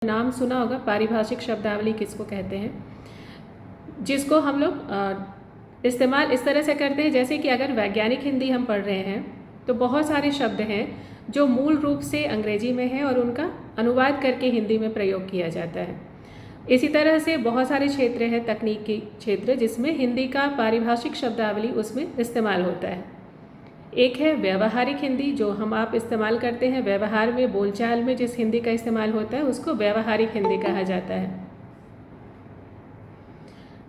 नाम सुना होगा पारिभाषिक शब्दावली किसको कहते हैं, जिसको हम लोग इस्तेमाल इस तरह से करते हैं जैसे कि अगर वैज्ञानिक हिंदी हम पढ़ रहे हैं तो बहुत सारे शब्द हैं जो मूल रूप से अंग्रेजी में है और उनका अनुवाद करके हिंदी में प्रयोग किया जाता है। इसी तरह से बहुत सारे क्षेत्र हैं, तकनीकी क्षेत्र, जिसमें हिंदी का पारिभाषिक शब्दावली उसमें इस्तेमाल होता है। एक है व्यवहारिक हिंदी, जो हम आप इस्तेमाल करते हैं व्यवहार में, बोलचाल में जिस हिंदी का इस्तेमाल होता है उसको व्यवहारिक हिंदी कहा जाता है।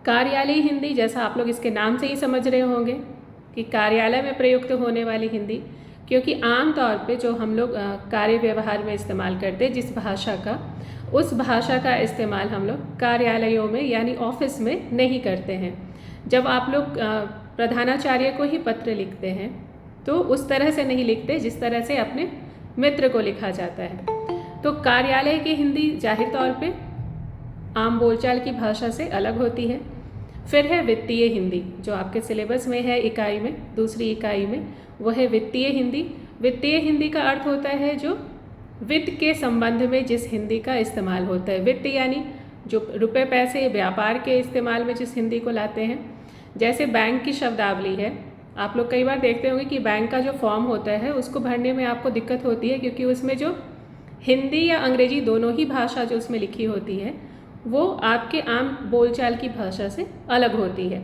कार्यालयी हिंदी, जैसा आप लोग इसके नाम से ही समझ रहे होंगे कि कार्यालय में प्रयुक्त होने वाली हिंदी, क्योंकि आम तौर पे जो हम लोग कार्य व्यवहार में इस्तेमाल करते हैं जिस भाषा का, उस भाषा का इस्तेमाल हम लोग कार्यालयों में यानी ऑफिस में नहीं करते हैं। जब आप लोग प्रधानाचार्य को ही पत्र लिखते हैं तो उस तरह से नहीं लिखते जिस तरह से अपने मित्र को लिखा जाता है। तो कार्यालय की हिंदी जाहिर तौर पे आम बोलचाल की भाषा से अलग होती है। फिर है वित्तीय हिंदी, जो आपके सिलेबस में है इकाई में, दूसरी इकाई में, वह है वित्तीय हिंदी। वित्तीय हिंदी का अर्थ होता है जो वित्त के संबंध में जिस हिंदी का इस्तेमाल होता है। वित्त यानी जो रुपए पैसे व्यापार के इस्तेमाल में जिस हिंदी को लाते हैं। जैसे बैंक की शब्दावली है, आप लोग कई बार देखते होंगे कि बैंक का जो फॉर्म होता है उसको भरने में आपको दिक्कत होती है, क्योंकि उसमें जो हिंदी या अंग्रेजी दोनों ही भाषा जो उसमें लिखी होती है वो आपके आम बोलचाल की भाषा से अलग होती है,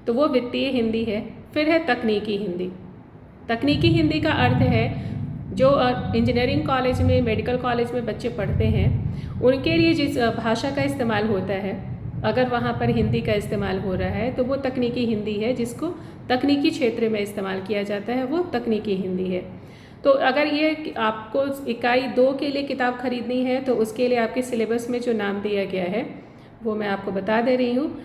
तो वो वित्तीय हिंदी है। फिर है तकनीकी हिंदी। तकनीकी हिंदी का अर्थ है जो इंजीनियरिंग कॉलेज में, मेडिकल कॉलेज में बच्चे पढ़ते हैं, उनके लिए जिस भाषा का इस्तेमाल होता है, अगर वहाँ पर हिंदी का इस्तेमाल हो रहा है तो वो तकनीकी हिंदी है, जिसको तकनीकी क्षेत्र में इस्तेमाल किया जाता है, वो तकनीकी हिंदी है। तो अगर ये आपको इकाई 2 के लिए किताब खरीदनी है तो उसके लिए आपके सिलेबस में जो नाम दिया गया है वो मैं आपको बता दे रही हूँ।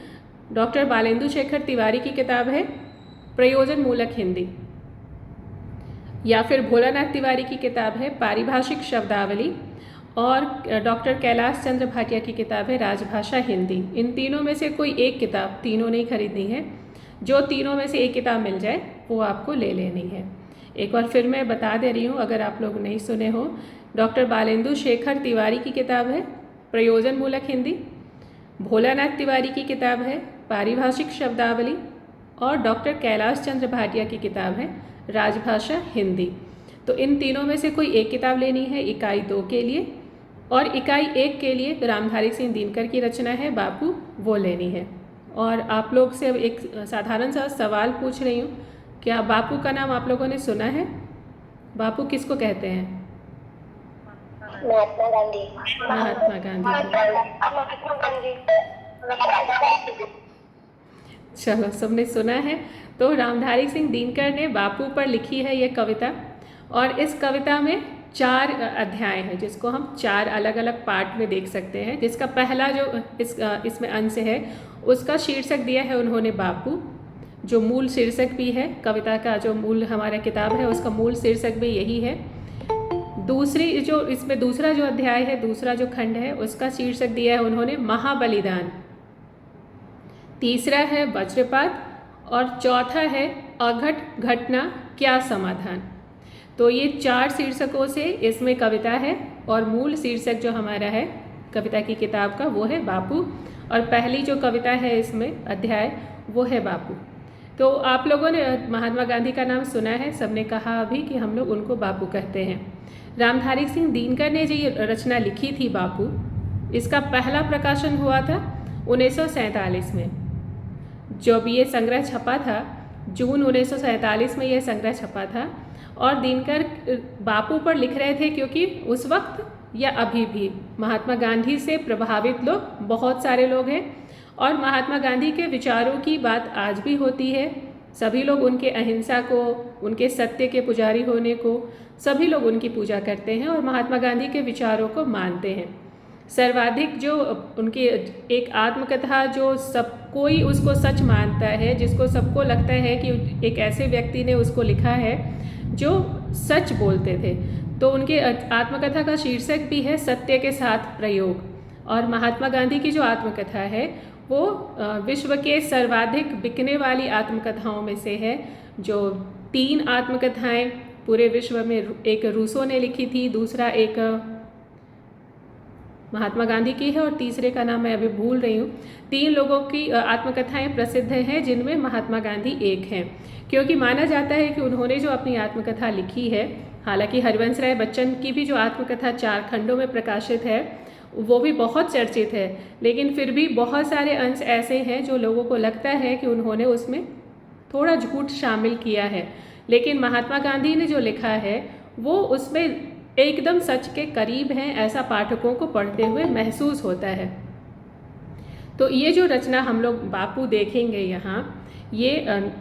डॉक्टर बालेंदु शेखर तिवारी की किताब है प्रयोजन मूलक हिंदी, या फिर भोलानाथ तिवारी की किताब है पारिभाषिक शब्दावली, और डॉक्टर कैलाश चंद्र भाटिया की किताब है राजभाषा हिंदी। इन तीनों में से कोई एक किताब, तीनों नहीं खरीदनी है, जो तीनों में से एक किताब मिल जाए वो आपको ले लेनी है। एक बार फिर मैं बता दे रही हूँ अगर आप लोग नहीं सुने हो। डॉक्टर बालेंदु शेखर तिवारी की किताब है प्रयोजन मूलक हिंदी, भोलानाथ तिवारी की किताब है पारिभाषिक शब्दावली, और डॉक्टर कैलाश चंद्र भाटिया की किताब है राजभाषा हिंदी। तो इन तीनों में से कोई एक किताब लेनी है इकाई 2 के लिए, और इकाई 1 के लिए रामधारी सिंह दिनकर की रचना है बापू, वो लेनी है। और आप लोग से अब एक साधारण सा सवाल पूछ रही हूँ, क्या बापू का नाम आप लोगों ने सुना है? बापू किसको कहते हैं? महात्मा गांधी। महात्मा गांधी। चलो, सबने सुना है। तो रामधारी सिंह दिनकर ने बापू पर लिखी है ये कविता, और इस कविता में 4 अध्याय हैं जिसको हम 4 अलग अलग पार्ट में देख सकते हैं। जिसका पहला जो इसमें अंश है उसका शीर्षक दिया है उन्होंने बापू, जो मूल शीर्षक भी है कविता का, जो मूल हमारा किताब है उसका मूल शीर्षक भी यही है। दूसरी जो इसमें दूसरा जो अध्याय है, दूसरा जो खंड है, उसका शीर्षक दिया है उन्होंने महाबलिदान। तीसरा है वज्रपात, और चौथा है अघट घटना क्या समाधान। तो ये 4 शीर्षकों से इसमें कविता है, और मूल शीर्षक जो हमारा है कविता की किताब का वो है बापू, और पहली जो कविता है इसमें अध्याय वो है बापू। तो आप लोगों ने महात्मा गांधी का नाम सुना है, सबने कहा अभी कि हम लोग उनको बापू कहते हैं। रामधारी सिंह दिनकर ने जो ये रचना लिखी थी बापू, इसका पहला प्रकाशन हुआ था 1947 में। जब ये संग्रह छपा था जून 1947 में यह संग्रह छपा था, और दिनकर बापू पर लिख रहे थे क्योंकि उस वक्त या अभी भी महात्मा गांधी से प्रभावित लोग बहुत सारे लोग हैं, और महात्मा गांधी के विचारों की बात आज भी होती है। सभी लोग उनके अहिंसा को, उनके सत्य के पुजारी होने को, सभी लोग उनकी पूजा करते हैं और महात्मा गांधी के विचारों को मानते हैं। सर्वाधिक जो उनकी एक आत्मकथा जो सब कोई उसको सच मानता है, जिसको सबको लगता है कि एक ऐसे व्यक्ति ने उसको लिखा है जो सच बोलते थे, तो उनके आत्मकथा का शीर्षक भी है सत्य के साथ प्रयोग। और महात्मा गांधी की जो आत्मकथा है वो विश्व के सर्वाधिक बिकने वाली आत्मकथाओं में से है। जो 3 आत्मकथाएं पूरे विश्व में, एक रूसो ने लिखी थी, दूसरा एक महात्मा गांधी की है और तीसरे का नाम मैं अभी भूल रही हूँ। 3 लोगों की आत्मकथाएं प्रसिद्ध हैं जिनमें महात्मा गांधी एक हैं, क्योंकि माना जाता है कि उन्होंने जो अपनी आत्मकथा लिखी है, हालांकि हरिवंश राय बच्चन की भी जो आत्मकथा 4 खंडों में प्रकाशित है वो भी बहुत चर्चित है, लेकिन फिर भी बहुत सारे अंश ऐसे हैं जो लोगों को लगता है कि उन्होंने उसमें थोड़ा झूठ शामिल किया है। लेकिन महात्मा गांधी ने जो लिखा है वो उसमें एकदम सच के करीब हैं, ऐसा पाठकों को पढ़ते हुए महसूस होता है। तो ये जो रचना हम लोग बापू देखेंगे यहाँ, ये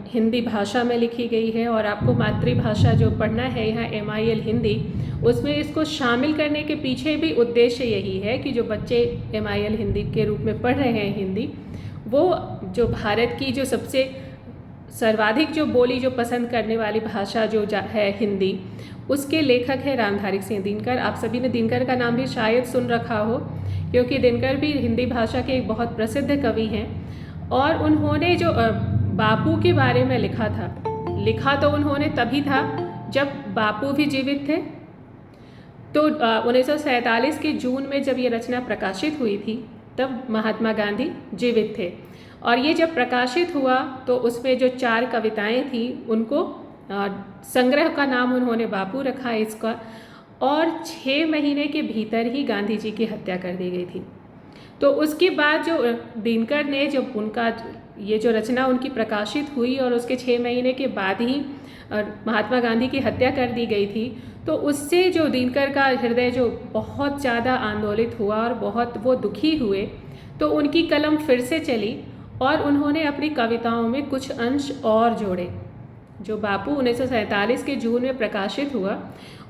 हिंदी भाषा में लिखी गई है और आपको मातृभाषा जो पढ़ना है यहाँ MIL हिंदी, उसमें इसको शामिल करने के पीछे भी उद्देश्य यही है कि जो बच्चे MIL हिंदी के रूप में पढ़ रहे हैं हिंदी, वो जो भारत की जो सबसे सर्वाधिक जो बोली जो पसंद करने वाली भाषा जो है हिंदी, उसके लेखक है रामधारी सिंह दिनकर। आप सभी ने दिनकर का नाम भी शायद सुन रखा हो, क्योंकि दिनकर भी हिंदी भाषा के एक बहुत प्रसिद्ध कवि हैं। और उन्होंने जो बापू के बारे में लिखा तो उन्होंने तभी था जब बापू भी जीवित थे। तो 1947 के जून में जब ये रचना प्रकाशित हुई थी तब महात्मा गांधी जीवित थे, और ये जब प्रकाशित हुआ तो उसमें जो 4 कविताएं थी उनको संग्रह का नाम उन्होंने बापू रखा इसका, और 6 महीने के भीतर ही गांधी जी की हत्या कर दी गई थी। तो उसके बाद जो दिनकर ने जब उनका ये जो रचना उनकी प्रकाशित हुई और उसके 6 महीने के बाद ही महात्मा गांधी की हत्या कर दी गई थी, तो उससे जो दिनकर का हृदय जो बहुत ज़्यादा आंदोलित हुआ और बहुत वो दुखी हुए, तो उनकी कलम फिर से चली और उन्होंने अपनी कविताओं में कुछ अंश और जोड़े। जो बापू 1947 के जून में प्रकाशित हुआ,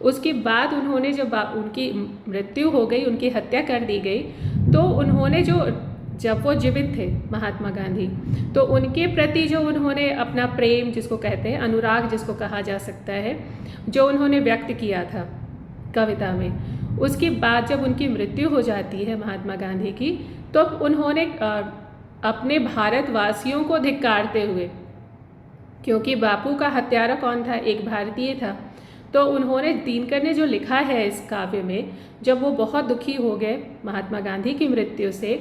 उसके बाद उन्होंने जब उनकी मृत्यु हो गई, उनकी हत्या कर दी गई, तो उन्होंने जब वो जीवित थे महात्मा गांधी, तो उनके प्रति जो उन्होंने अपना प्रेम जिसको कहते हैं, अनुराग जिसको कहा जा सकता है, जो उन्होंने व्यक्त किया था कविता में, उसके बाद जब उनकी मृत्यु हो जाती है महात्मा गांधी की, तो उन्होंने अपने भारतवासियों को धिक्कारते हुए, क्योंकि बापू का हत्यारा कौन था, एक भारतीय था, तो उन्होंने दिनकर ने जो लिखा है इस काव्य में, जब वो बहुत दुखी हो गए महात्मा गांधी की मृत्यु से,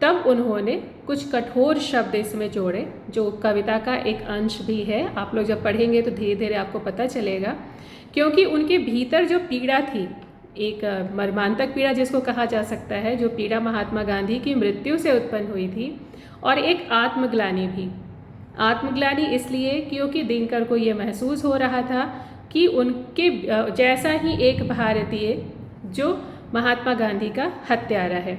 तब उन्होंने कुछ कठोर शब्द इसमें जोड़े, जो कविता का एक अंश भी है। आप लोग जब पढ़ेंगे तो धीरे धीरे आपको पता चलेगा, क्योंकि उनके भीतर जो पीड़ा थी, एक मर्मांतक पीड़ा जिसको कहा जा सकता है, जो पीड़ा महात्मा गांधी की मृत्यु से उत्पन्न हुई थी, और एक आत्मग्लानि भी। आत्मग्लानि इसलिए क्योंकि दिनकर को ये महसूस हो रहा था कि उनके जैसा ही एक भारतीय जो महात्मा गांधी का हत्यारा है,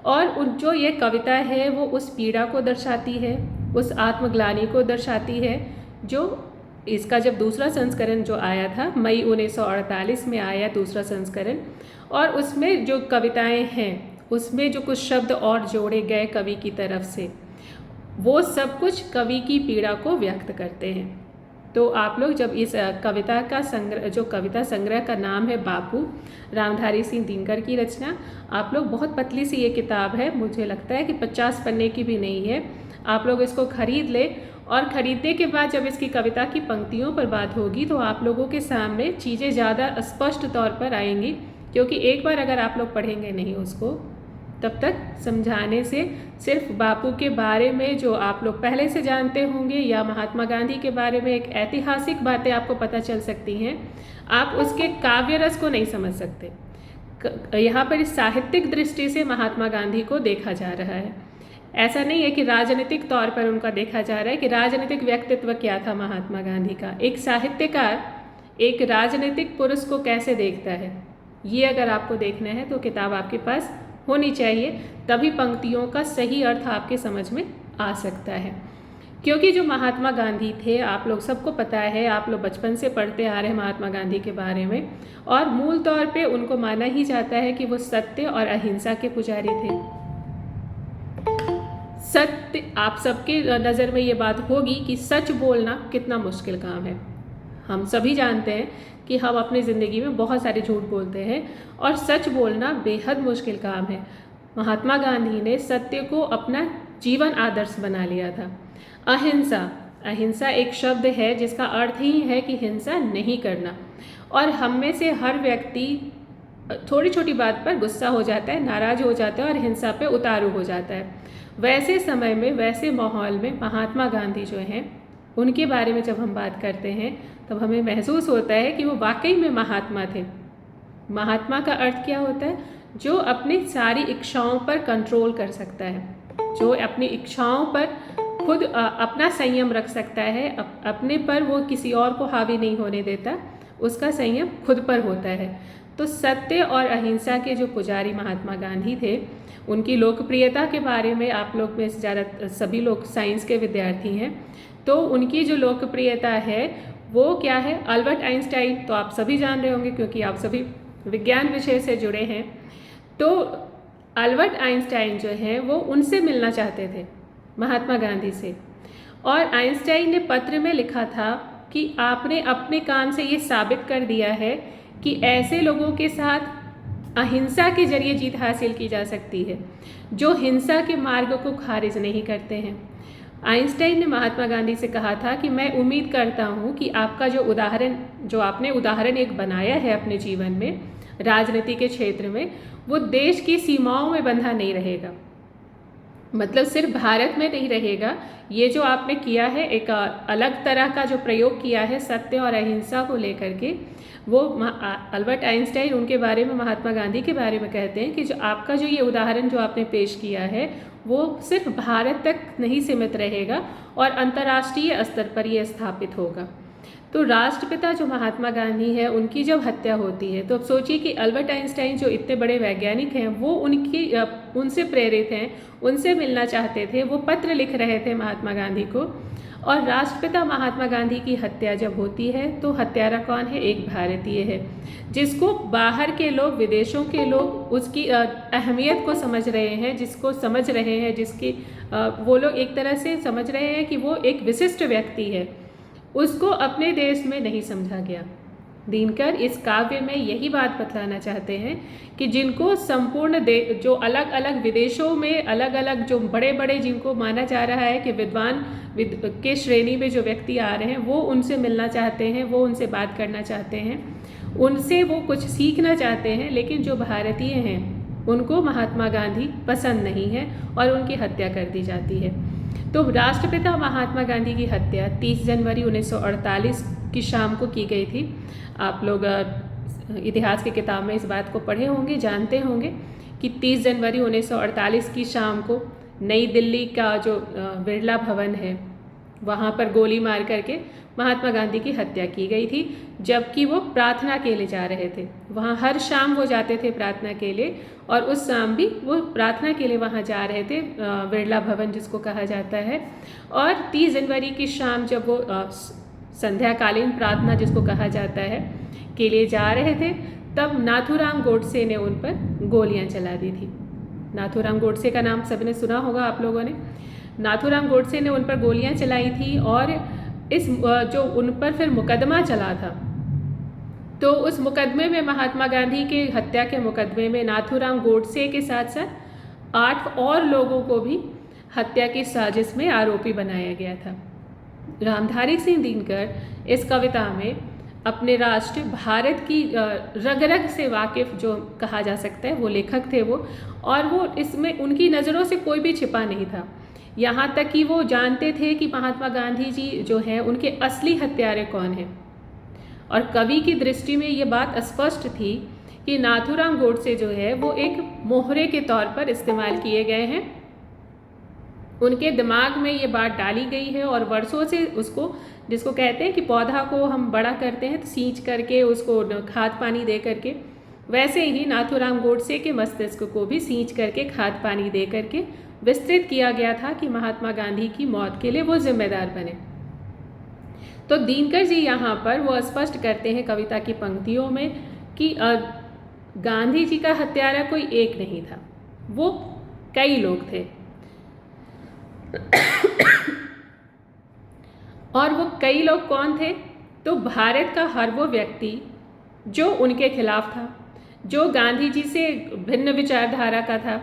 और जो ये कविता है वो उस पीड़ा को दर्शाती है, उस आत्मग्लानि को दर्शाती है। जो इसका जब दूसरा संस्करण जो आया था, मई 1948 में आया दूसरा संस्करण, और उसमें जो कविताएं हैं उसमें जो कुछ शब्द और जोड़े गए कवि की तरफ से, वो सब कुछ कवि की पीड़ा को व्यक्त करते हैं। तो आप लोग जब इस कविता का संग्रह, जो कविता संग्रह का नाम है बापू, रामधारी सिंह दिनकर की रचना, आप लोग, बहुत पतली सी ये किताब है, मुझे लगता है कि 50 पन्ने की भी नहीं है, आप लोग इसको खरीद ले, और ख़रीदने के बाद जब इसकी कविता की पंक्तियों पर बात होगी तो आप लोगों के सामने चीज़ें ज़्यादा स्पष्ट तौर पर आएंगी, क्योंकि एक बार अगर आप लोग पढ़ेंगे नहीं उसको, तब तक समझाने से सिर्फ बापू के बारे में जो आप लोग पहले से जानते होंगे, या महात्मा गांधी के बारे में एक ऐतिहासिक बातें आपको पता चल सकती हैं, आप उसके काव्य रस को नहीं समझ सकते। यहाँ पर साहित्यिक दृष्टि से महात्मा गांधी को देखा जा रहा है। ऐसा नहीं है कि राजनीतिक तौर पर उनका देखा जा रहा है कि राजनीतिक व्यक्तित्व क्या था महात्मा गांधी का। एक साहित्यकार एक राजनीतिक पुरुष को कैसे देखता है, ये अगर आपको देखना है तो किताब आपके पास होनी चाहिए, तभी पंक्तियों का सही अर्थ आपके समझ में आ सकता है। क्योंकि जो महात्मा गांधी थे, आप लोग सबको पता है, आप लोग बचपन से पढ़ते आ रहे हैं महात्मा गांधी के बारे में, और मूल तौर पे उनको माना ही जाता है कि वो सत्य और अहिंसा के पुजारी थे। सत्य, आप सबके नज़र में ये बात होगी कि सच बोलना कितना मुश्किल काम है। हम सभी जानते हैं कि हम अपनी ज़िंदगी में बहुत सारे झूठ बोलते हैं, और सच बोलना बेहद मुश्किल काम है। महात्मा गांधी ने सत्य को अपना जीवन आदर्श बना लिया था। अहिंसा, अहिंसा एक शब्द है जिसका अर्थ ही है कि हिंसा नहीं करना, और हम में से हर व्यक्ति थोड़ी छोटी बात पर गुस्सा हो जाता है, नाराज़ हो जाता है और हिंसा पे उतारू हो जाता है। वैसे समय में, वैसे माहौल में महात्मा गांधी जो हैं, उनके बारे में जब हम बात करते हैं तब हमें महसूस होता है कि वो वाकई में महात्मा थे। महात्मा का अर्थ क्या होता है? जो अपनी सारी इच्छाओं पर कंट्रोल कर सकता है, जो अपनी इच्छाओं पर खुद अपना संयम रख सकता है, अपने पर वो किसी और को हावी नहीं होने देता, उसका संयम खुद पर होता है। तो सत्य और अहिंसा के जो पुजारी महात्मा गांधी थे, उनकी लोकप्रियता के बारे में आप लोग में से ज़्यादा सभी लोग साइंस के विद्यार्थी हैं, तो उनकी जो लोकप्रियता है वो क्या है? अल्बर्ट आइंस्टाइन तो आप सभी जान रहे होंगे क्योंकि आप सभी विज्ञान विषय से जुड़े हैं। तो अल्बर्ट आइंस्टाइन जो है वो उनसे मिलना चाहते थे, महात्मा गांधी से, और आइंस्टाइन ने पत्र में लिखा था कि आपने अपने काम से ये साबित कर दिया है कि ऐसे लोगों के साथ अहिंसा के जरिए जीत हासिल की जा सकती है जो हिंसा के मार्ग को खारिज नहीं करते हैं। आइंस्टाइन ने महात्मा गांधी से कहा था कि मैं उम्मीद करता हूँ कि आपका जो आपने उदाहरण एक बनाया है अपने जीवन में, राजनीति के क्षेत्र में, वो देश की सीमाओं में बंधा नहीं रहेगा, मतलब सिर्फ भारत में नहीं रहेगा। ये जो आपने किया है, एक अलग तरह का जो प्रयोग किया है सत्य और अहिंसा को लेकर के, वो अल्बर्ट आइंस्टाइन उनके बारे में, महात्मा गांधी के बारे में कहते हैं कि जो आपका जो ये उदाहरण जो आपने पेश किया है वो सिर्फ भारत तक नहीं सीमित रहेगा और अंतर्राष्ट्रीय स्तर पर ये स्थापित होगा। तो राष्ट्रपिता जो महात्मा गांधी है, उनकी जब हत्या होती है तो अब सोचिए कि अल्बर्ट आइंस्टाइन जो इतने बड़े वैज्ञानिक हैं, वो उनसे प्रेरित हैं, उनसे मिलना चाहते थे, वो पत्र लिख रहे थे महात्मा गांधी को। और राष्ट्रपिता महात्मा गांधी की हत्या जब होती है तो हत्यारा कौन है? एक भारतीय है, जिसको बाहर के लोग, विदेशों के लोग उसकी अहमियत को समझ रहे हैं, जिसको समझ रहे हैं, जिसकी वो लोग एक तरह से समझ रहे हैं कि वो एक विशिष्ट व्यक्ति है, उसको अपने देश में नहीं समझा गया। दिनकर इस काव्य में यही बात बतलाना चाहते हैं कि जिनको संपूर्ण जो अलग अलग विदेशों में अलग अलग जो बड़े बड़े जिनको माना जा रहा है कि विद्वान के श्रेणी में जो व्यक्ति आ रहे हैं, वो उनसे मिलना चाहते हैं, वो उनसे बात करना चाहते हैं, उनसे वो कुछ सीखना चाहते हैं, लेकिन जो भारतीय हैं उनको महात्मा गांधी पसंद नहीं है और उनकी हत्या कर दी जाती है। तो राष्ट्रपिता महात्मा गांधी की हत्या 30 जनवरी 1948 की शाम को की गई थी। आप लोग इतिहास की किताब में इस बात को पढ़े होंगे, जानते होंगे कि 30 जनवरी 1948 की शाम को नई दिल्ली का जो बिरला भवन है, वहाँ पर गोली मार करके महात्मा गांधी की हत्या की गई थी, जबकि वो प्रार्थना के लिए जा रहे थे। वहाँ हर शाम वो जाते थे प्रार्थना के लिए, और उस शाम भी वो प्रार्थना के लिए वहाँ जा रहे थे, बिरला भवन जिसको कहा जाता है। और 30 जनवरी की शाम जब वो संध्याकालीन प्रार्थना जिसको कहा जाता है के लिए जा रहे थे, तब नाथूराम गोडसे ने उन पर गोलियां चला दी थी। नाथूराम गोडसे का नाम सबने सुना होगा आप लोगों ने। नाथूराम गोडसे ने उन पर गोलियां चलाई थी, और इस जो उन पर फिर मुकदमा चला था, तो उस मुकदमे में, महात्मा गांधी के हत्या के मुकदमे में, नाथूराम गोडसे के साथ साथ 8 और लोगों को भी हत्या की साजिश में आरोपी बनाया गया था। रामधारी सिंह दिनकर इस कविता में अपने राष्ट्र भारत की रग रग से वाकिफ जो कहा जा सकता है वो लेखक थे वो, और वो इसमें उनकी नज़रों से कोई भी छिपा नहीं था। यहाँ तक कि वो जानते थे कि महात्मा गांधी जी जो हैं उनके असली हत्यारे कौन हैं, और कवि की दृष्टि में ये बात स्पष्ट थी कि नाथूराम गोडसे जो है वो एक मोहरे के तौर पर इस्तेमाल किए गए हैं। उनके दिमाग में ये बात डाली गई है, और वर्षों से उसको, जिसको कहते हैं कि पौधा को हम बड़ा करते हैं तो सींच करके उसको खाद पानी दे करके, वैसे ही नाथूराम गोडसे के मस्तिष्क को भी सींच करके खाद पानी दे करके विस्तृत किया गया था कि महात्मा गांधी की मौत के लिए वो जिम्मेदार बने। तो दिनकर जी यहाँ पर वो स्पष्ट करते हैं कविता की पंक्तियों में कि गांधी जी का हत्यारा कोई एक नहीं था, वो कई लोग थे। और वो कई लोग कौन थे? तो भारत का हर वो व्यक्ति जो उनके खिलाफ था, जो गांधी जी से भिन्न विचारधारा का था।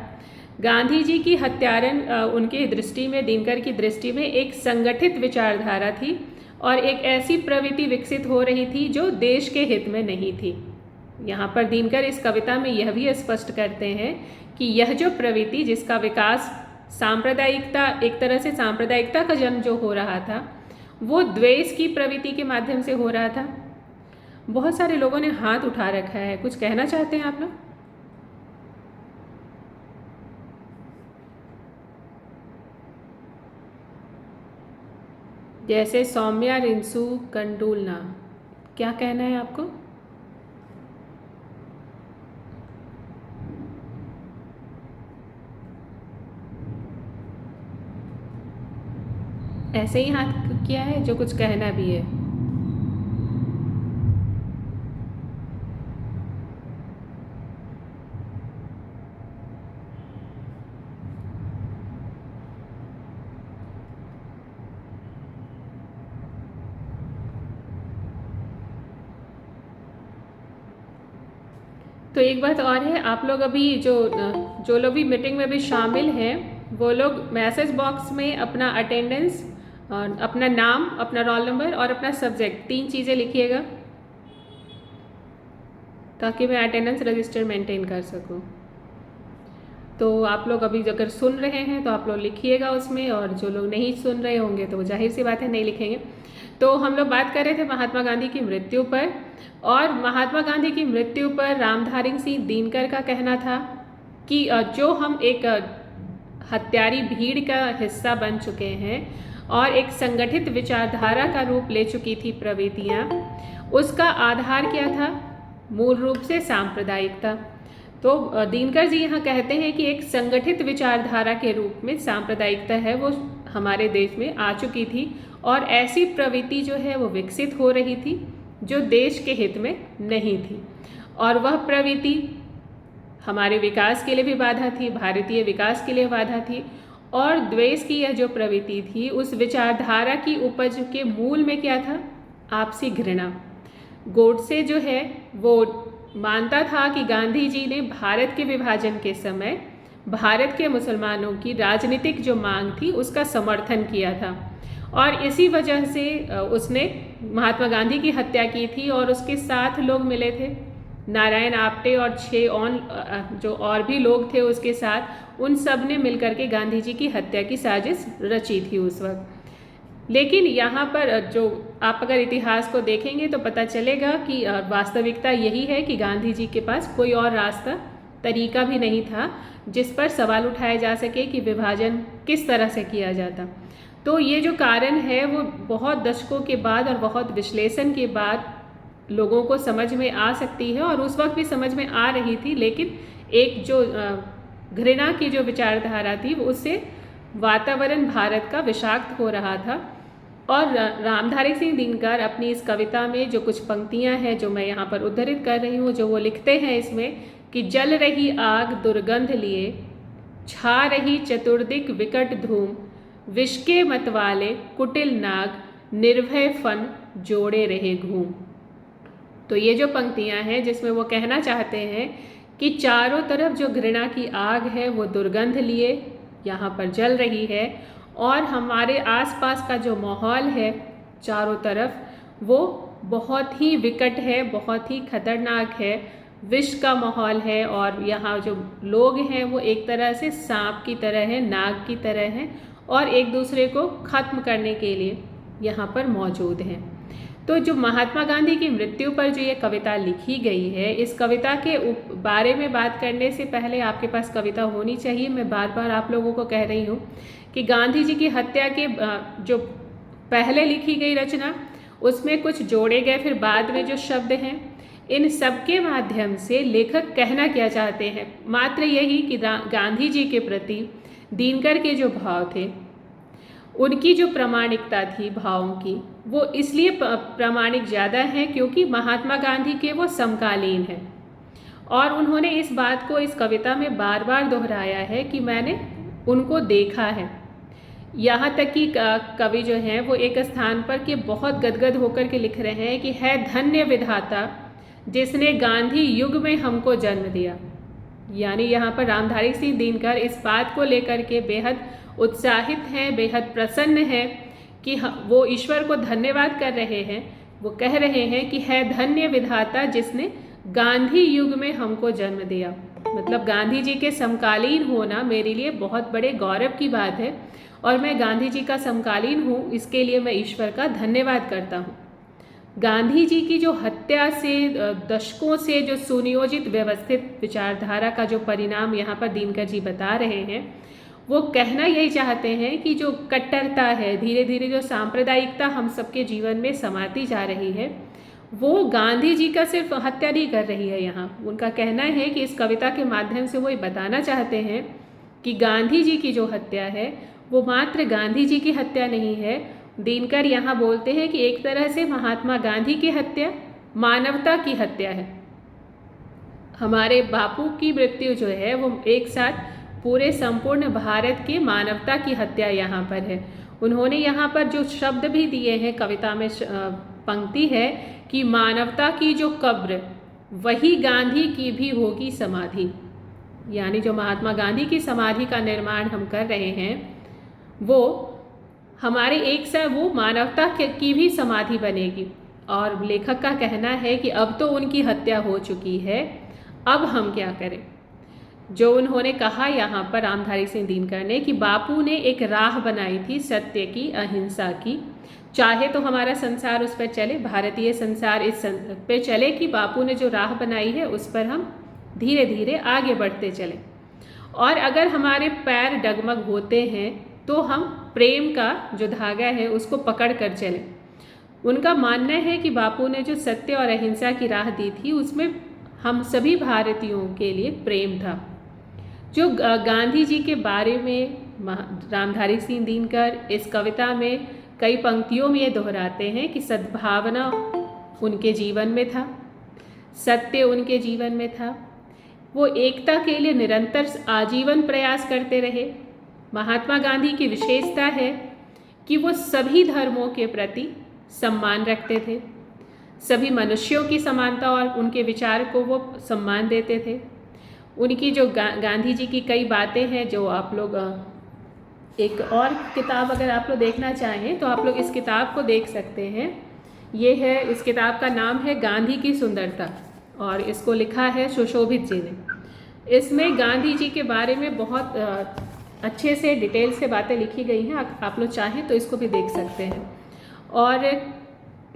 गांधी जी की हत्यारन उनकी दृष्टि में, दिनकर की दृष्टि में, एक संगठित विचारधारा थी और एक ऐसी प्रवृत्ति विकसित हो रही थी जो देश के हित में नहीं थी। यहाँ पर दिनकर इस कविता में यह भी स्पष्ट करते हैं कि यह जो प्रवृत्ति जिसका विकास सांप्रदायिकता, एक तरह से सांप्रदायिकता का जन्म जो हो रहा था वो द्वेष की प्रवृत्ति के माध्यम से हो रहा था। बहुत सारे लोगों ने हाथ उठा रखा है, कुछ कहना चाहते हैं आप लोग? जैसे सौम्या रिंसू कंडूलना, क्या कहना है आपको? ऐसे ही हाथ किया है जो कुछ कहना भी है। तो एक बात और है, आप लोग अभी जो लोग भी मीटिंग में भी शामिल हैं वो लोग मैसेज बॉक्स में अपना अटेंडेंस, अपना नाम, अपना रोल नंबर और अपना सब्जेक्ट, 3 चीज़ें लिखिएगा ताकि मैं अटेंडेंस रजिस्टर मेंटेन कर सकूं। तो आप लोग अभी अगर सुन रहे हैं तो आप लोग लिखिएगा उसमें, और जो लोग नहीं सुन रहे होंगे तो वो जाहिर सी बात है नहीं लिखेंगे। तो हम लोग बात कर रहे थे महात्मा गांधी की मृत्यु पर, और महात्मा गांधी की मृत्यु पर रामधारी सिंह दिनकर का कहना था कि जो हम एक हत्यारी भीड़ का हिस्सा बन चुके हैं और एक संगठित विचारधारा का रूप ले चुकी थी प्रवृत्तियाँ, उसका आधार क्या था? मूल रूप से सांप्रदायिकता। तो दिनकर जी यहाँ कहते हैं कि एक संगठित विचारधारा के रूप में सांप्रदायिकता है वो हमारे देश में आ चुकी थी, और ऐसी प्रवृत्ति जो है वो विकसित हो रही थी जो देश के हित में नहीं थी, और वह प्रवृत्ति हमारे विकास के लिए भी बाधा थी, भारतीय विकास के लिए बाधा थी। और द्वेष की यह जो प्रवृत्ति थी उस विचारधारा की उपज के मूल में क्या था? आपसी घृणा। गोडसे जो है वो मानता था कि गांधी जी ने भारत के विभाजन के समय भारत के मुसलमानों की राजनीतिक जो मांग थी उसका समर्थन किया था, और इसी वजह से उसने महात्मा गांधी की हत्या की थी। और उसके 7 लोग मिले थे, नारायण आप्टे और 6 जो और भी लोग थे उसके साथ, उन सब ने मिलकर के गांधी जी की हत्या की साजिश रची थी उस वक्त। लेकिन यहाँ पर जो आप अगर इतिहास को देखेंगे तो पता चलेगा कि वास्तविकता यही है कि गांधी जी के पास कोई और रास्ता, तरीका भी नहीं था जिस पर सवाल उठाया जा सके कि विभाजन किस तरह से किया जाता। तो ये जो कारण है वो बहुत दशकों के बाद और बहुत विश्लेषण के बाद लोगों को समझ में आ सकती है, और उस वक्त भी समझ में आ रही थी। लेकिन एक जो घृणा की जो विचारधारा थी उससे वातावरण भारत का विषाक्त हो रहा था। और रामधारी सिंह दिनकर अपनी इस कविता में जो कुछ पंक्तियां हैं जो मैं यहाँ पर उद्धृत कर रही हूँ, जो वो लिखते हैं इसमें कि जल रही आग दुर्गंध लिए, छा रही चतुर्दिक विकट धूम, विष के मतवाले कुटिल नाग, निर्भय फन जोड़े रहे घूम। तो ये जो पंक्तियां हैं जिसमें वो कहना चाहते हैं कि चारों तरफ जो घृणा की आग है वो दुर्गंध लिए यहाँ पर जल रही है, और हमारे आसपास का जो माहौल है चारों तरफ वो बहुत ही विकट है, बहुत ही खतरनाक है, विष का माहौल है। और यहाँ जो लोग हैं वो एक तरह से सांप की तरह है, नाग की तरह हैं, और एक दूसरे को ख़त्म करने के लिए यहाँ पर मौजूद हैं। तो जो महात्मा गांधी की मृत्यु पर जो ये कविता लिखी गई है, इस कविता के बारे में बात करने से पहले आपके पास कविता होनी चाहिए। मैं बार बार आप लोगों को कह रही हूँ कि गांधी जी की हत्या के जो पहले लिखी गई रचना उसमें कुछ जोड़े गए फिर बाद में जो शब्द हैं, इन सब के माध्यम से लेखक कहना क्या चाहते हैं? मात्र यही कि गांधी जी के प्रति दिनकर के जो भाव थे, उनकी जो प्रामाणिकता थी भावों की, वो इसलिए प्रामाणिक ज़्यादा है क्योंकि महात्मा गांधी के वो समकालीन हैं। और उन्होंने इस बात को इस कविता में बार बार दोहराया है कि मैंने उनको देखा है। यहाँ तक कि कवि जो हैं वो एक स्थान पर के बहुत गदगद होकर के लिख रहे हैं कि है धन्य विधाता जिसने गांधी युग में हमको जन्म दिया। यानी यहाँ पर रामधारी सिंह दिनकर इस बात को लेकर के बेहद उत्साहित हैं, बेहद प्रसन्न हैं कि वो ईश्वर को धन्यवाद कर रहे हैं। वो कह रहे हैं कि है धन्य विधाता जिसने गांधी युग में हमको जन्म दिया। मतलब गांधी जी के समकालीन होना मेरे लिए बहुत बड़े गौरव की बात है और मैं गांधी जी का समकालीन हूँ, इसके लिए मैं ईश्वर का धन्यवाद करता हूँ। गांधी जी की जो हत्या से दशकों से जो सुनियोजित व्यवस्थित विचारधारा का जो परिणाम यहाँ पर दिनकर जी बता रहे हैं, वो कहना यही चाहते हैं कि जो कट्टरता है, धीरे धीरे जो सांप्रदायिकता हम सबके जीवन में समाती जा रही है, वो गांधी जी का सिर्फ हत्या नहीं कर रही है। यहाँ उनका कहना है कि इस कविता के माध्यम से वो ये बताना चाहते हैं कि गांधी जी की जो हत्या है वो मात्र गांधी जी की हत्या नहीं है। दिनकर यहाँ बोलते हैं कि एक तरह से महात्मा गांधी की हत्या मानवता की हत्या है। हमारे बापू की मृत्यु जो है वो एक साथ पूरे संपूर्ण भारत की मानवता की हत्या यहाँ पर है। उन्होंने यहाँ पर जो शब्द भी दिए हैं, कविता में पंक्ति है कि मानवता की जो कब्र वही गांधी की भी होगी समाधि। यानी जो महात्मा गांधी की समाधि का निर्माण हम कर रहे हैं वो हमारे एक साथ वो मानवता की भी समाधि बनेगी। और लेखक का कहना है कि अब तो उनकी हत्या हो चुकी है, अब हम क्या करें। जो उन्होंने कहा यहाँ पर रामधारी सिंह दिनकर ने कि बापू ने एक राह बनाई थी सत्य की, अहिंसा की, चाहे तो हमारा संसार उस पर चले, भारतीय संसार इस पे चले कि बापू ने जो राह बनाई है उस पर हम धीरे धीरे आगे बढ़ते चलें। और अगर हमारे पैर डगमग होते हैं तो हम प्रेम का जो धागा है उसको पकड़ कर चलें। उनका मानना है कि बापू ने जो सत्य और अहिंसा की राह दी थी उसमें हम सभी भारतीयों के लिए प्रेम था। जो गांधी जी के बारे में रामधारी सिंह दिनकर इस कविता में कई पंक्तियों में ये दोहराते हैं कि सद्भावना उनके जीवन में था, सत्य उनके जीवन में था, वो एकता के लिए निरंतर आजीवन प्रयास करते रहे। महात्मा गांधी की विशेषता है कि वो सभी धर्मों के प्रति सम्मान रखते थे, सभी मनुष्यों की समानता और उनके विचार को वो सम्मान देते थे। उनकी जो गांधी जी की कई बातें हैं जो आप लोग एक और किताब अगर आप लोग देखना चाहें तो आप लोग इस किताब को देख सकते हैं। ये है, इस किताब का नाम है गांधी की सुंदरता और इसको लिखा है सुशोभित जी ने। इसमें गांधी जी के बारे में बहुत अच्छे से डिटेल से बातें लिखी गई हैं। आप लोग चाहें तो इसको भी देख सकते हैं। और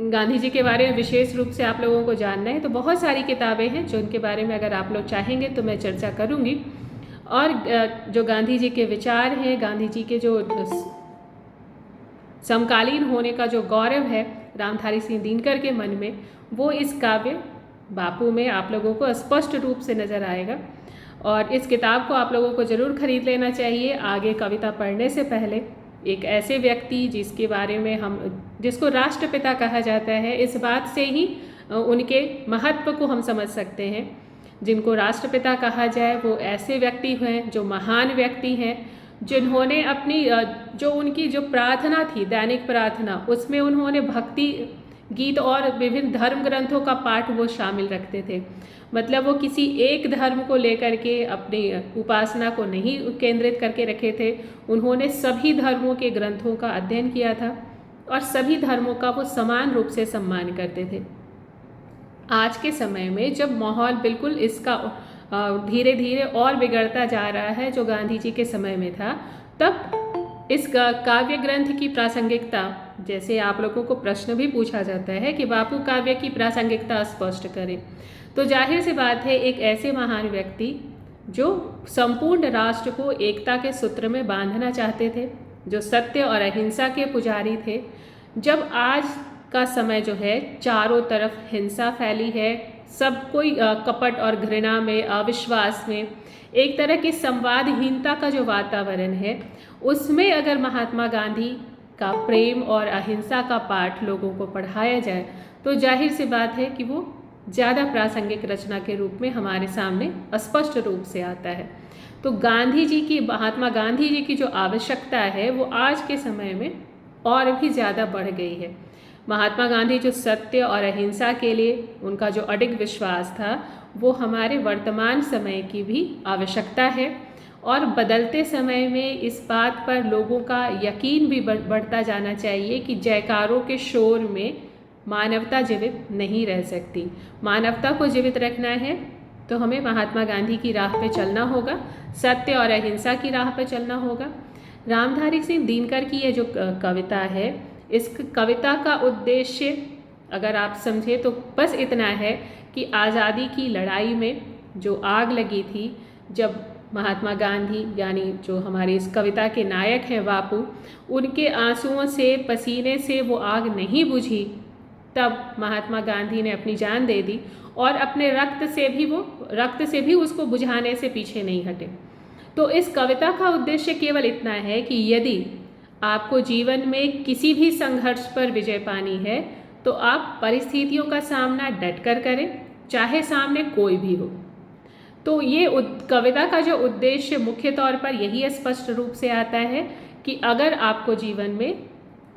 गांधी जी के बारे में विशेष रूप से आप लोगों को जानना है तो बहुत सारी किताबें हैं जो उनके बारे में अगर आप लोग चाहेंगे तो मैं चर्चा करूंगी। और जो गांधी जी के विचार हैं, गांधी जी के जो समकालीन होने का जो गौरव है रामधारी सिंह दिनकर के मन में, वो इस काव्य बापू में आप लोगों को स्पष्ट रूप से नज़र आएगा। और इस किताब को आप लोगों को ज़रूर खरीद लेना चाहिए आगे कविता पढ़ने से पहले। एक ऐसे व्यक्ति जिसके बारे में जिसको राष्ट्रपिता कहा जाता है, इस बात से ही उनके महत्व को हम समझ सकते हैं। जिनको राष्ट्रपिता कहा जाए वो ऐसे व्यक्ति हैं जो महान व्यक्ति हैं, जिन्होंने अपनी जो उनकी जो प्रार्थना थी, दैनिक प्रार्थना, उसमें उन्होंने भक्ति गीत और विभिन्न धर्म ग्रंथों का पाठ वो शामिल रखते थे। मतलब वो किसी एक धर्म को लेकर के अपनी उपासना को नहीं केंद्रित करके रखे थे। उन्होंने सभी धर्मों के ग्रंथों का अध्ययन किया था और सभी धर्मों का वो समान रूप से सम्मान करते थे। आज के समय में जब माहौल बिल्कुल इसका धीरे धीरे और बिगड़ता जा रहा है जो गांधी जी के समय में था, तब इस काव्य ग्रंथ की प्रासंगिकता, जैसे आप लोगों को प्रश्न भी पूछा जाता है कि बापू काव्य की प्रासंगिकता स्पष्ट करें, तो जाहिर सी बात है एक ऐसे महान व्यक्ति जो संपूर्ण राष्ट्र को एकता के सूत्र में बांधना चाहते थे, जो सत्य और अहिंसा के पुजारी थे। जब आज का समय जो है चारों तरफ हिंसा फैली है, सब कोई कपट और घृणा में, अविश्वास में, एक तरह की संवादहीनता का जो वातावरण है, उसमें अगर महात्मा गांधी का प्रेम और अहिंसा का पाठ लोगों को पढ़ाया जाए तो जाहिर सी बात है कि वो ज़्यादा प्रासंगिक रचना के रूप में हमारे सामने स्पष्ट रूप से आता है। तो महात्मा गांधी जी की जो आवश्यकता है वो आज के समय में और भी ज़्यादा बढ़ गई है। महात्मा गांधी जो सत्य और अहिंसा के लिए उनका जो अडिग विश्वास था, वो हमारे वर्तमान समय की भी आवश्यकता है। और बदलते समय में इस बात पर लोगों का यकीन भी बढ़ता जाना चाहिए कि जयकारों के शोर में मानवता जीवित नहीं रह सकती। मानवता को जीवित रखना है तो हमें महात्मा गांधी की राह पे चलना होगा, सत्य और अहिंसा की राह पे चलना होगा। रामधारी सिंह दिनकर की ये जो कविता है, इस कविता का उद्देश्य अगर आप समझें तो बस इतना है कि आज़ादी की लड़ाई में जो आग लगी थी, जब महात्मा गांधी यानी जो हमारे इस कविता के नायक हैं बापू, उनके आंसुओं से, पसीने से वो आग नहीं बुझी, तब महात्मा गांधी ने अपनी जान दे दी और अपने रक्त से भी उसको बुझाने से पीछे नहीं हटे। तो इस कविता का उद्देश्य केवल इतना है कि यदि आपको जीवन में किसी भी संघर्ष पर विजय पानी है तो आप परिस्थितियों का सामना डट कर करें, चाहे सामने कोई भी हो। तो ये कविता का जो उद्देश्य मुख्य तौर पर यही स्पष्ट रूप से आता है कि अगर आपको जीवन में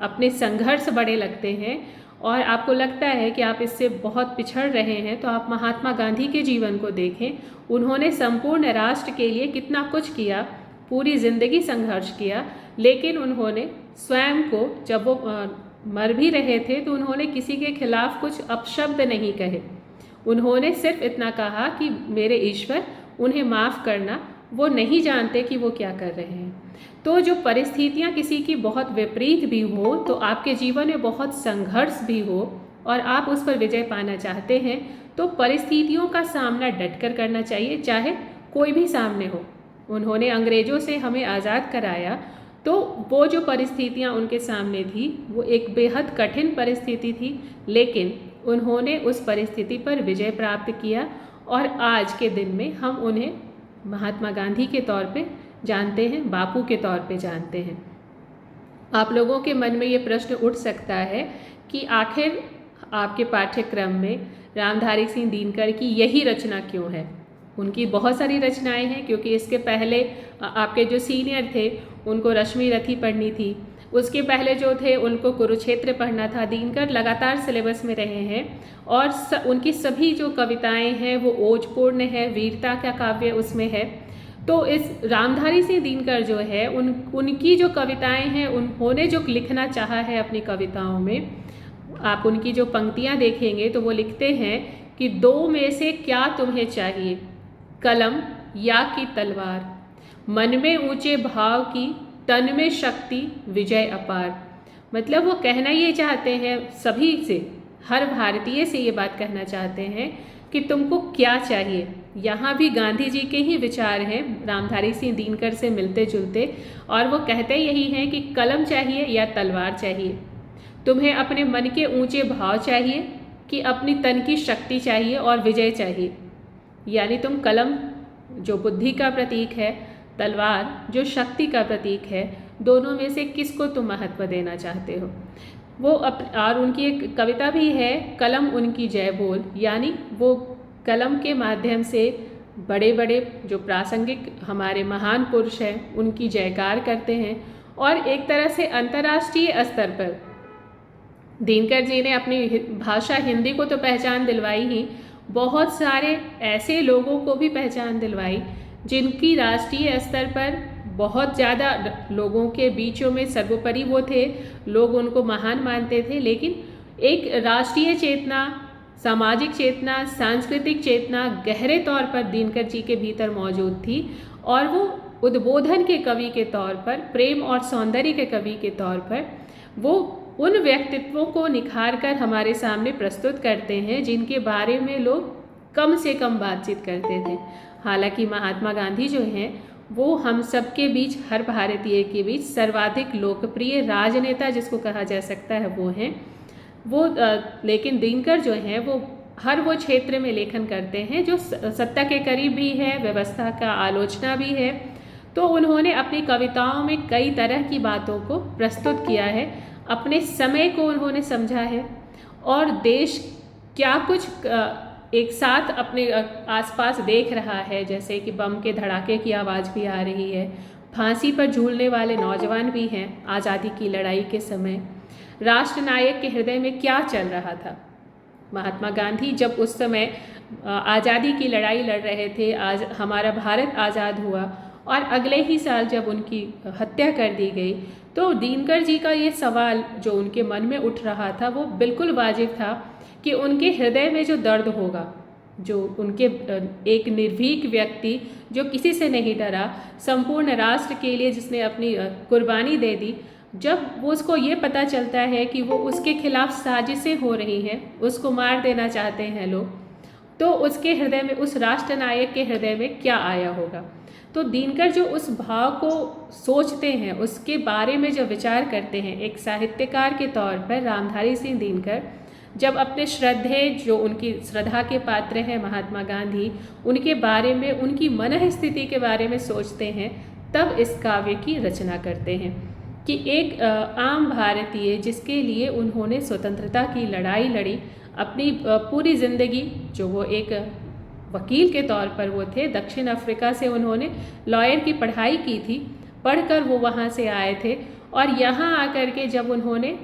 अपने संघर्ष बड़े लगते हैं और आपको लगता है कि आप इससे बहुत पिछड़ रहे हैं, तो आप महात्मा गांधी के जीवन को देखें। उन्होंने संपूर्ण राष्ट्र के लिए कितना कुछ किया, पूरी ज़िंदगी संघर्ष किया, लेकिन उन्होंने स्वयं को, जब वो मर भी रहे थे तो उन्होंने किसी के खिलाफ कुछ अपशब्द नहीं कहे। उन्होंने सिर्फ इतना कहा कि मेरे ईश्वर उन्हें माफ़ करना, वो नहीं जानते कि वो क्या कर रहे हैं। तो जो परिस्थितियाँ किसी की बहुत विपरीत भी हो, तो आपके जीवन में बहुत संघर्ष भी हो और आप उस पर विजय पाना चाहते हैं, तो परिस्थितियों का सामना डट कर करना चाहिए, चाहे कोई भी सामने हो। उन्होंने अंग्रेज़ों से हमें आज़ाद कराया, तो वो जो परिस्थितियाँ उनके सामने थी वो एक बेहद कठिन परिस्थिति थी, लेकिन उन्होंने उस परिस्थिति पर विजय प्राप्त किया और आज के दिन में हम उन्हें महात्मा गांधी के तौर पे जानते हैं, बापू के तौर पे जानते हैं। आप लोगों के मन में ये प्रश्न उठ सकता है कि आखिर आपके पाठ्यक्रम में रामधारी सिंह दिनकर की यही रचना क्यों है। उनकी बहुत सारी रचनाएं हैं, क्योंकि इसके पहले आपके जो सीनियर थे उनको रश्मि रथी पढ़नी थी, उसके पहले जो थे उनको कुरुक्षेत्र पढ़ना था। दिनकर लगातार सिलेबस में रहे हैं और उनकी सभी जो कविताएं हैं वो ओजपूर्ण है, वीरता का काव्य उसमें है। तो इस रामधारी सिंह दिनकर जो है उनकी जो कविताएं हैं, उन्होंने जो लिखना चाहा है अपनी कविताओं में, आप उनकी जो पंक्तियां देखेंगे तो वो लिखते हैं कि दो में से क्या तुम्हें चाहिए, कलम या कि तलवार, मन में ऊंचे भाव की, तन में शक्ति, विजय अपार। मतलब वो कहना ये चाहते हैं सभी से, हर भारतीय से ये बात कहना चाहते हैं कि तुमको क्या चाहिए। यहाँ भी गांधी जी के ही विचार हैं, रामधारी सिंह दिनकर से मिलते जुलते, और वो कहते यही हैं कि कलम चाहिए या तलवार चाहिए, तुम्हें अपने मन के ऊंचे भाव चाहिए कि अपनी तन की शक्ति चाहिए और विजय चाहिए। यानी तुम कलम जो बुद्धि का प्रतीक है, तलवार जो शक्ति का प्रतीक है, दोनों में से किसको तुम महत्व देना चाहते हो। वो और उनकी एक कविता भी है, कलम उनकी जय बोल, यानी वो कलम के माध्यम से बड़े बड़े जो प्रासंगिक हमारे महान पुरुष हैं उनकी जयकार करते हैं। और एक तरह से अंतर्राष्ट्रीय स्तर पर दिनकर जी ने अपनी भाषा हिंदी को तो पहचान दिलवाई ही, बहुत सारे ऐसे लोगों को भी पहचान दिलवाई जिनकी राष्ट्रीय स्तर पर बहुत ज़्यादा लोगों के बीचों में सर्वोपरि वो थे, लोग उनको महान मानते थे। लेकिन एक राष्ट्रीय चेतना, सामाजिक चेतना, सांस्कृतिक चेतना गहरे तौर पर दिनकर जी के भीतर मौजूद थी और वो उद्बोधन के कवि के तौर पर, प्रेम और सौंदर्य के कवि के तौर पर वो उन व्यक्तित्वों को निखार कर हमारे सामने प्रस्तुत करते हैं जिनके बारे में लोग कम से कम बातचीत करते थे। हालांकि महात्मा गांधी जो हैं वो हम सब के बीच, हर भारतीय के बीच सर्वाधिक लोकप्रिय राजनेता जिसको कहा जा सकता है वो हैं वो। लेकिन दिनकर जो हैं वो हर वो क्षेत्र में लेखन करते हैं जो सत्ता के करीब भी है, व्यवस्था का आलोचना भी है। तो उन्होंने अपनी कविताओं में कई तरह की बातों को प्रस्तुत किया है, अपने समय को उन्होंने समझा है और देश क्या कुछ एक साथ अपने आसपास देख रहा है, जैसे कि बम के धड़ाके की आवाज़ भी आ रही है, फांसी पर झूलने वाले नौजवान भी हैं आज़ादी की लड़ाई के समय, राष्ट्रनायक के हृदय में क्या चल रहा था। महात्मा गांधी जब उस समय आज़ादी की लड़ाई लड़ रहे थे, आज हमारा भारत आज़ाद हुआ और अगले ही साल जब उनकी हत्या कर दी गई, तो दिनकर जी का ये सवाल जो उनके मन में उठ रहा था वो बिल्कुल वाजिब था कि उनके हृदय में जो दर्द होगा, जो उनके एक निर्भीक व्यक्ति जो किसी से नहीं डरा, संपूर्ण राष्ट्र के लिए जिसने अपनी कुर्बानी दे दी, जब वो उसको ये पता चलता है कि वो उसके खिलाफ साजिशें हो रही हैं, उसको मार देना चाहते हैं लोग, तो उसके हृदय में, उस राष्ट्रनायक के हृदय में क्या आया होगा। तो दिनकर जो उस भाव को सोचते हैं, उसके बारे में जो विचार करते हैं, एक साहित्यकार के तौर पर रामधारी सिंह दिनकर जब अपने श्रद्धेय, जो उनकी श्रद्धा के पात्र हैं महात्मा गांधी, उनके बारे में, उनकी मनः स्थिति के बारे में सोचते हैं, तब इस काव्य की रचना करते हैं कि एक आम भारतीय जिसके लिए उन्होंने स्वतंत्रता की लड़ाई लड़ी, अपनी पूरी ज़िंदगी, जो वो एक वकील के तौर पर वो थे, दक्षिण अफ्रीका से उन्होंने लॉयर की पढ़ाई की थी, पढ़कर वो वहाँ से आए थे, और यहाँ आकर के जब उन्होंने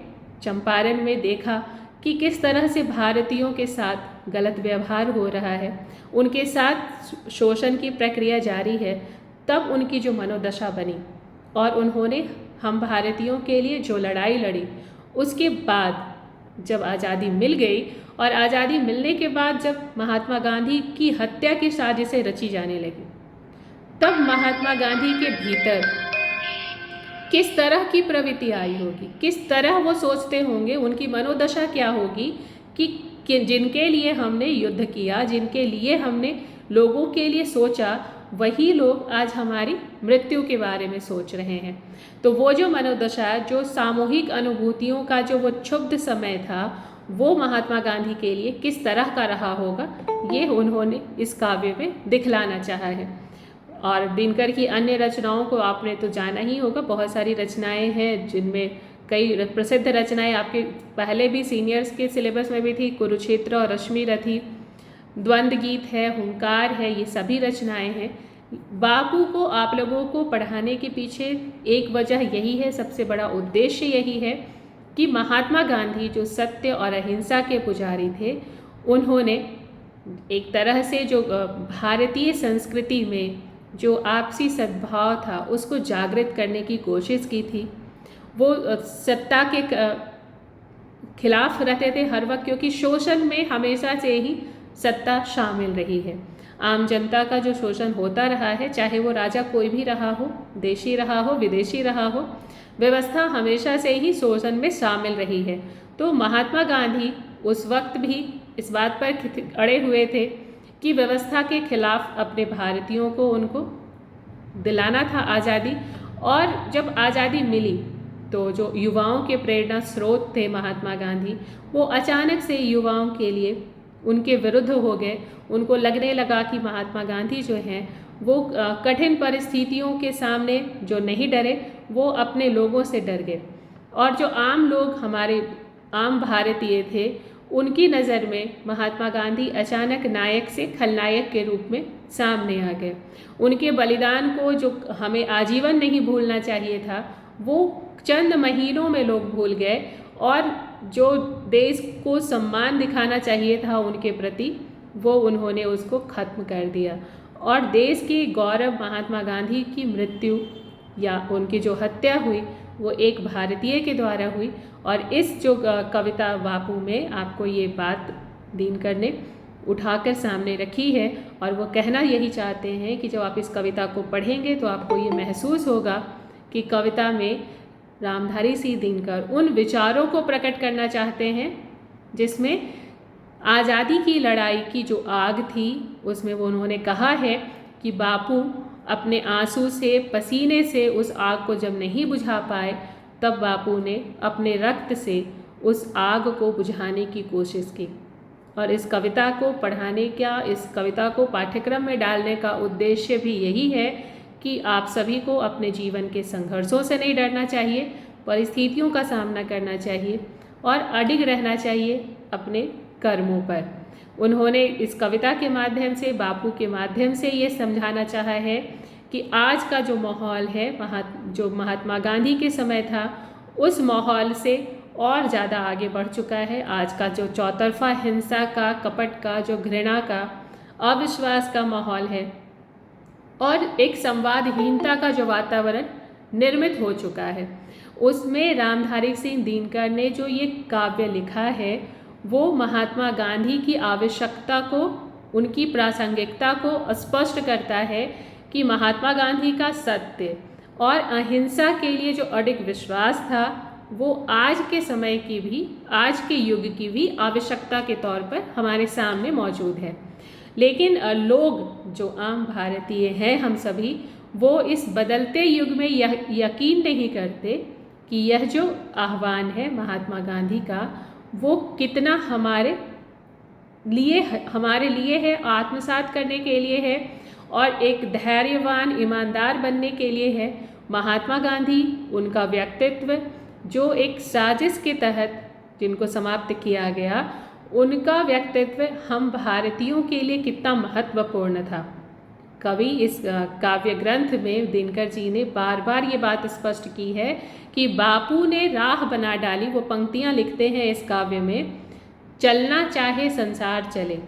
चंपारण में देखा कि किस तरह से भारतीयों के साथ गलत व्यवहार हो रहा है, उनके साथ शोषण की प्रक्रिया जारी है, तब उनकी जो मनोदशा बनी और उन्होंने हम भारतीयों के लिए जो लड़ाई लड़ी, उसके बाद जब आज़ादी मिल गई और आज़ादी मिलने के बाद जब महात्मा गांधी की हत्या की साजिशें रची जाने लगी, तब महात्मा गांधी के भीतर किस तरह की प्रवृत्ति आई होगी, किस तरह वो सोचते होंगे, उनकी मनोदशा क्या होगी कि जिनके लिए हमने युद्ध किया, जिनके लिए हमने लोगों के लिए सोचा, वही लोग आज हमारी मृत्यु के बारे में सोच रहे हैं। तो वो जो मनोदशा, जो सामूहिक अनुभूतियों का जो वो क्षुब्ध समय था, वो महात्मा गांधी के लिए किस तरह का रहा होगा, ये उन्होंने इस काव्य में दिखलाना चाहा है। और दिनकर की अन्य रचनाओं को आपने तो जाना ही होगा, बहुत सारी रचनाएं हैं जिनमें कई प्रसिद्ध रचनाएं आपके पहले भी सीनियर्स के सिलेबस में भी थी, कुरुक्षेत्र और रश्मि रथी, द्वंद्व गीत है, हुंकार है, ये सभी रचनाएं हैं। बापू को आप लोगों को पढ़ाने के पीछे एक वजह यही है, सबसे बड़ा उद्देश्य यही है कि महात्मा गांधी जो सत्य और अहिंसा के पुजारी थे, उन्होंने एक तरह से जो भारतीय संस्कृति में जो आपसी सद्भाव था उसको जागृत करने की कोशिश की थी। वो सत्ता के खिलाफ रहते थे हर वक्त, क्योंकि शोषण में हमेशा से ही सत्ता शामिल रही है। आम जनता का जो शोषण होता रहा है, चाहे वो राजा कोई भी रहा हो, देशी रहा हो, विदेशी रहा हो, व्यवस्था हमेशा से ही शोषण में शामिल रही है। तो महात्मा गांधी उस वक्त भी इस बात पर अड़े हुए थे कि व्यवस्था के खिलाफ अपने भारतीयों को, उनको दिलाना था आज़ादी। और जब आज़ादी मिली तो जो युवाओं के प्रेरणा स्रोत थे महात्मा गांधी, वो अचानक से युवाओं के लिए उनके विरुद्ध हो गए। उनको लगने लगा कि महात्मा गांधी जो हैं वो कठिन परिस्थितियों के सामने जो नहीं डरे, वो अपने लोगों से डर गए। और जो आम लोग, हमारे आम भारतीय थे, उनकी नज़र में महात्मा गांधी अचानक नायक से खलनायक के रूप में सामने आ गए। उनके बलिदान को जो हमें आजीवन नहीं भूलना चाहिए था, वो चंद महीनों में लोग भूल गए, और जो देश को सम्मान दिखाना चाहिए था उनके प्रति, वो उन्होंने उसको ख़त्म कर दिया। और देश के गौरव, महात्मा गांधी की मृत्यु या उनकी जो हत्या हुई, वो एक भारतीय के द्वारा हुई। और इस जो कविता बापू में आपको ये बात दिनकर ने उठाकर सामने रखी है, और वो कहना यही चाहते हैं कि जब आप इस कविता को पढ़ेंगे तो आपको ये महसूस होगा कि कविता में रामधारी सिंह दिनकर उन विचारों को प्रकट करना चाहते हैं जिसमें आज़ादी की लड़ाई की जो आग थी, उसमें वो उन्होंने कहा है कि बापू अपने आंसू से, पसीने से उस आग को जब नहीं बुझा पाए, तब बापू ने अपने रक्त से उस आग को बुझाने की कोशिश की। और इस कविता को पढ़ाने का, इस कविता को पाठ्यक्रम में डालने का उद्देश्य भी यही है कि आप सभी को अपने जीवन के संघर्षों से नहीं डरना चाहिए, परिस्थितियों का सामना करना चाहिए और अडिग रहना चाहिए अपने कर्मों पर। उन्होंने इस कविता के माध्यम से, बापू के माध्यम से ये समझाना चाहा है कि आज का जो माहौल है, जो महात्मा गांधी के समय था, उस माहौल से और ज़्यादा आगे बढ़ चुका है। आज का जो चौतरफा हिंसा का, कपट का, जो घृणा का, अविश्वास का माहौल है, और एक संवादहीनता का जो वातावरण निर्मित हो चुका है। उसमें रामधारी सिंह दिनकर ने जो ये काव्य लिखा है वो महात्मा गांधी की आवश्यकता को, उनकी प्रासंगिकता को स्पष्ट करता है कि महात्मा गांधी का सत्य और अहिंसा के लिए जो अडिग विश्वास था वो आज के समय की भी, आज के युग की भी आवश्यकता के तौर पर हमारे सामने मौजूद है। लेकिन लोग जो आम भारतीय हैं, हम सभी, वो इस बदलते युग में यह यकीन नहीं करते कि यह जो आह्वान है महात्मा गांधी का वो कितना हमारे लिए है, आत्मसात करने के लिए है और एक धैर्यवान ईमानदार बनने के लिए है। महात्मा गांधी, उनका व्यक्तित्व जो एक साजिश के तहत जिनको समाप्त किया गया, उनका व्यक्तित्व हम भारतीयों के लिए कितना महत्वपूर्ण था। कवि इस काव्य ग्रंथ में दिनकर जी ने बार बार ये बात स्पष्ट की है कि बापू ने राह बना डाली। वो पंक्तियाँ लिखते हैं इस काव्य में, चलना चाहे संसार चले,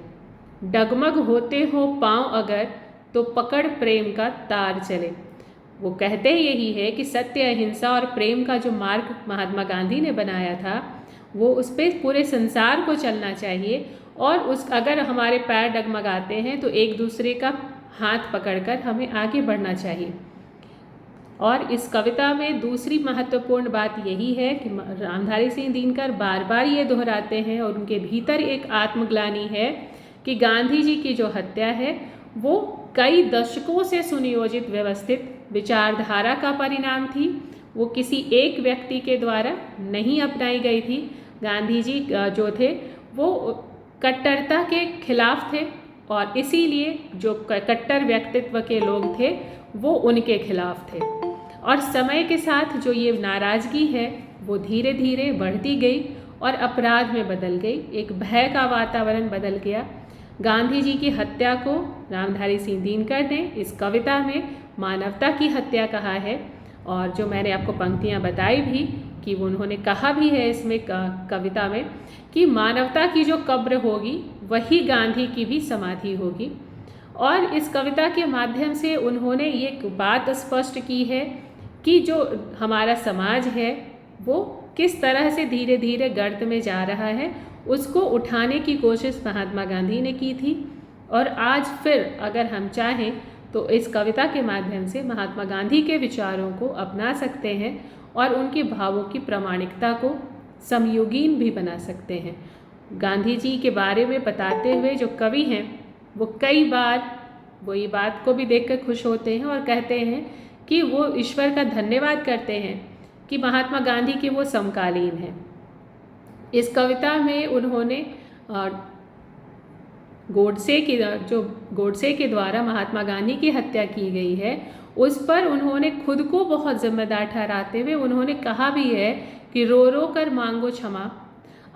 डगमग होते हो पाँव अगर, तो पकड़ प्रेम का तार चले। वो कहते यही है कि सत्य, अहिंसा और प्रेम का जो मार्ग महात्मा गांधी ने बनाया था वो उस पर पूरे संसार को चलना चाहिए और उस अगर हमारे पैर डगमगाते हैं तो एक दूसरे का हाथ पकड़कर हमें आगे बढ़ना चाहिए। और इस कविता में दूसरी महत्वपूर्ण बात यही है कि रामधारी सिंह दिनकर बार बार ये दोहराते हैं और उनके भीतर एक आत्मग्लानि है कि गांधी जी की जो हत्या है वो कई दशकों से सुनियोजित व्यवस्थित विचारधारा का परिणाम थी। वो किसी एक व्यक्ति के द्वारा नहीं अपनाई गई थी। गांधी जी जो थे वो कट्टरता के खिलाफ थे और इसीलिए जो कट्टर व्यक्तित्व के लोग थे वो उनके खिलाफ थे। और समय के साथ जो ये नाराज़गी है वो धीरे धीरे बढ़ती गई और अपराध में बदल गई, एक भय का वातावरण बदल गया। गांधी जी की हत्या को रामधारी सिंह दिनकर ने इस कविता में मानवता की हत्या कहा है और जो मैंने आपको पंक्तियाँ बताई भी कि वो उन्होंने कहा भी है इसमें कविता में कि मानवता की जो कब्र होगी वही गांधी की भी समाधि होगी। और इस कविता के माध्यम से उन्होंने ये बात स्पष्ट की है कि जो हमारा समाज है वो किस तरह से धीरे धीरे गर्त में जा रहा है, उसको उठाने की कोशिश महात्मा गांधी ने की थी। और आज फिर अगर हम चाहें तो इस कविता के माध्यम से महात्मा गांधी के विचारों को अपना सकते हैं और उनके भावों की प्रामाणिकता को समयोगीन भी बना सकते हैं। गांधी जी के बारे में बताते हुए जो कवि हैं वो कई बार वो ये बात को भी देखकर खुश होते हैं और कहते हैं कि वो ईश्वर का धन्यवाद करते हैं कि महात्मा गांधी के वो समकालीन हैं। इस कविता में उन्होंने गोडसे के द्वारा महात्मा गांधी की हत्या की गई है उस पर उन्होंने खुद को बहुत जिम्मेदार ठहराते हुए उन्होंने कहा भी है कि रो रो कर मांगो क्षमा,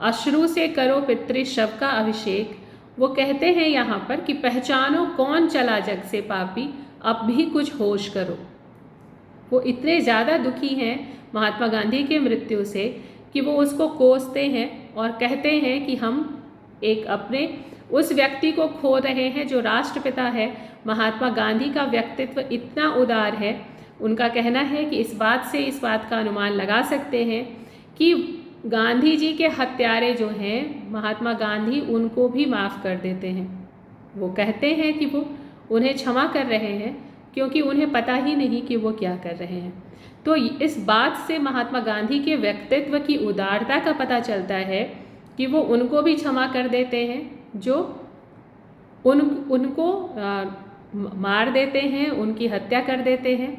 अश्रु से करो पितृ शव का अभिषेक। वो कहते हैं यहाँ पर कि पहचानो कौन चला जग से पापी, अब भी कुछ होश करो। वो इतने ज़्यादा दुखी हैं महात्मा गांधी के मृत्यु से कि वो उसको कोसते हैं और कहते हैं कि हम एक अपने उस व्यक्ति को खो रहे हैं जो राष्ट्रपिता है। महात्मा गांधी का व्यक्तित्व इतना उदार है, उनका कहना है कि इस बात का अनुमान लगा सकते हैं कि गांधी जी के हत्यारे जो हैं महात्मा गांधी उनको भी माफ़ कर देते हैं। वो कहते हैं कि वो उन्हें क्षमा कर रहे हैं क्योंकि उन्हें पता ही नहीं कि वो क्या कर रहे हैं। तो इस बात से महात्मा गांधी के व्यक्तित्व की उदारता का पता चलता है कि वो उनको भी क्षमा कर देते हैं जो उनको मार देते हैं, उनकी हत्या कर देते हैं।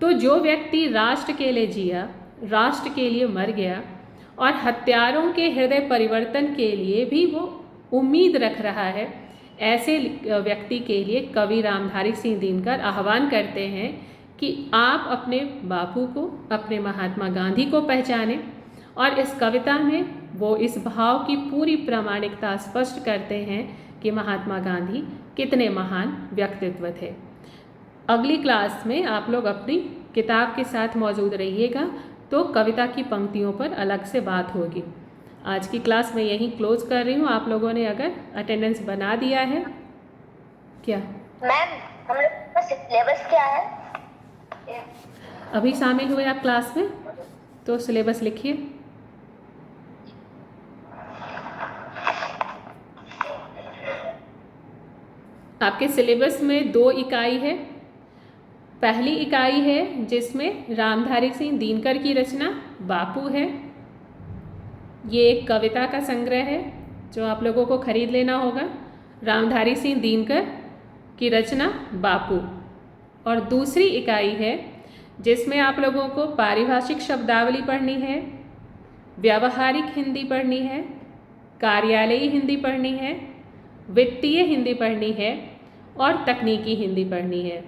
तो जो व्यक्ति राष्ट्र के लिए जिया, राष्ट्र के लिए मर गया और हत्यारों के हृदय परिवर्तन के लिए भी वो उम्मीद रख रहा है, ऐसे व्यक्ति के लिए कवि रामधारी सिंह दिनकर आह्वान करते हैं कि आप अपने बापू को, अपने महात्मा गांधी को पहचानें। और इस कविता में वो इस भाव की पूरी प्रामाणिकता स्पष्ट करते हैं कि महात्मा गांधी कितने महान व्यक्तित्व थे। अगली क्लास में आप लोग अपनी किताब के साथ मौजूद रहिएगा तो कविता की पंक्तियों पर अलग से बात होगी। आज की क्लास मैं यहीं क्लोज कर रही हूँ। आप लोगों ने अगर अटेंडेंस बना दिया है क्या? मैम हम लोग सिलेबस क्या है? अभी शामिल हुए आप क्लास में, तो सिलेबस लिखिए। आपके सिलेबस में 2 इकाई है। पहली इकाई है जिसमें रामधारी सिंह दिनकर की रचना बापू है। ये एक कविता का संग्रह है जो आप लोगों को खरीद लेना होगा, रामधारी सिंह दिनकर की रचना बापू। और दूसरी इकाई है जिसमें आप लोगों को पारिभाषिक शब्दावली पढ़नी है, व्यावहारिक हिंदी पढ़नी है, कार्यालयी हिंदी पढ़नी है, वित्तीय हिंदी पढ़नी है और तकनीकी हिंदी पढ़नी है।